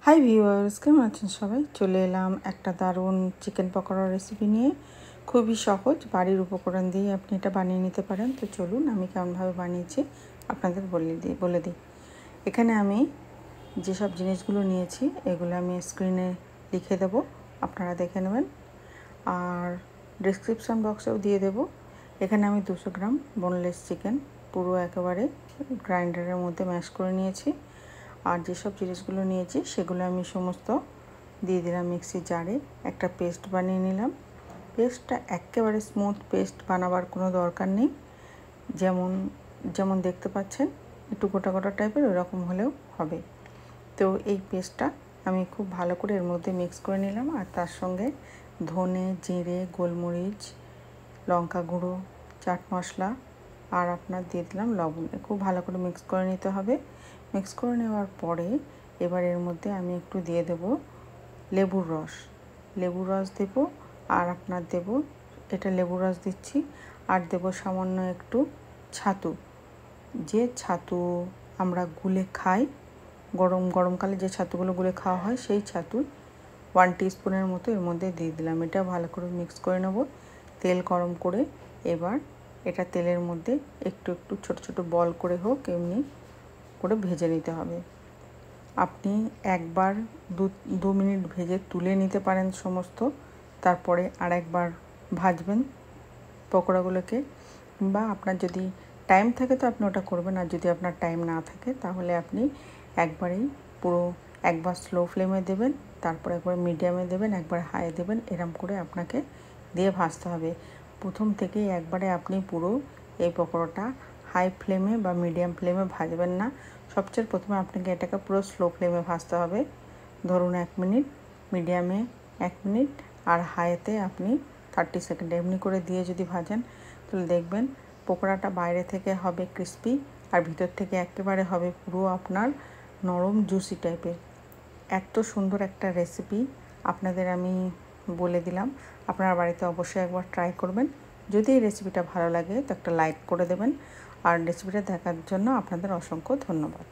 Hi viewers, কেমন আছেন সবাই? চলে এলাম একটা দারুণ চিকেন পকোড়া রেসিপি নিয়ে। খুবই সহজ, বাড়ির উপকরণ দিয়ে আপনি এটা বানিয়ে নিতে পারেন। তো চলুন আমি কেমনভাবে বানিয়েছি আপনাদের বলে দিই। এখানে আমি যেসব জিনিসগুলো নিয়েছি এগুলো আমি স্ক্রিনে লিখে দেব, আপনারা দেখে নেবেন, আর ডেসক্রিপশন বক্সেও দিয়ে দেব। এখানে আমি 200 গ্রাম বোনলেস চিকেন পুরো একেবারে গ্রাইন্ডারের মধ্যে ম্যাশ করে নিয়েছি। আর যেসব জিনিসগুলো নিয়েছি সেগুলো আমি সমস্ত দিয়ে দিলাম মিক্সি জারে। একটা পেস্ট বানিয়ে নিলাম। পেস্টটা একেবারে স্মুথ পেস্ট বানাবার কোনো দরকার নেই, যেমন যেমন দেখতে পাচ্ছেন একটু গোটা গোটা টাইপের ওরকম হলেও হবে। তো এই পেস্টটা আমি খুব ভালো করে এর মধ্যে মিক্স করে নিলাম, আর তার সঙ্গে ধনে, জিরে, গোলমরিচ, লঙ্কা গুঁড়ো, চাট মশলা আর আপনার দিয়ে দিলাম লবণ। খুব ভালো করে মিক্স করে নিতে হবে। মিক্স করে নেওয়ার পরে এবার এর মধ্যে আমি একটু দিয়ে দেব লেবুর রস দেব, আর আপনার দেব, এটা লেবুর রস দিচ্ছি, আর দেব সামান্য একটু ছাতু। যে ছাতু আমরা গুলে খাই, গরমকালে যে ছাতুগুলো গুলে খাওয়া হয় সেই ছাতু 1 টিস্পুনের মতো এর মধ্যে দিয়ে দিলাম। এটা ভালো করে মিক্স করে নেব। তেল গরম করে এবার এটা তেলের মধ্যে একটু একটু ছোট ছোট বল করে হোক এমনি করে ভেজে নিতে হবে। আপনি একবার 2 মিনিট ভেজে তুলে নিতে পারেন সমস্ত, তারপরে আরেকবার ভাজবেন পকোড়াগুলোকে। বা আপনার যদি টাইম থাকে তো আপনি ওটা করবেন, আর যদি আপনার টাইম না থাকে তাহলে আপনি একবারেই পুরো একবার স্লো ফ্লেমে দেবেন, তারপর একবার মিডিয়ামে দেবেন, একবার হাই দেবেন, এরম করে আপনাকে দিয়ে ভাজতে হবে। প্রথম থেকেই একবারে আপনি পুরো এই পকোড়াটা হাই ফ্লেমে বা মিডিয়াম ফ্লেমে ভাজবেন না। সবচেয়ে প্রথমে আপনাকে এটাকে পুরো স্লো ফ্লেমে ভাজতে হবে। ধরুন 1 মিনিট, মিডিয়ামে 1 মিনিট, আর হাইতে আপনি 30 সেকেন্ড এমনি করে দিয়ে যদি ভাজেন তাহলে দেখবেন পকোড়াটা বাইরে থেকে হবে ক্রিস্পি আর ভিতর থেকে একেবারে হবে পুরো আপনার নরম জুসি টাইপের। এত সুন্দর একটা রেসিপি আপনাদের আমি বলে দিলাম, আপনারা বাড়িতে অবশ্যই একবার ট্রাই করবেন। যদি এই রেসিপিটা ভালো লাগে তো একটা লাইক করে দেবেন, আর রেসিপিটা দেখার জন্য আপনাদের অসংখ্য ধন্যবাদ।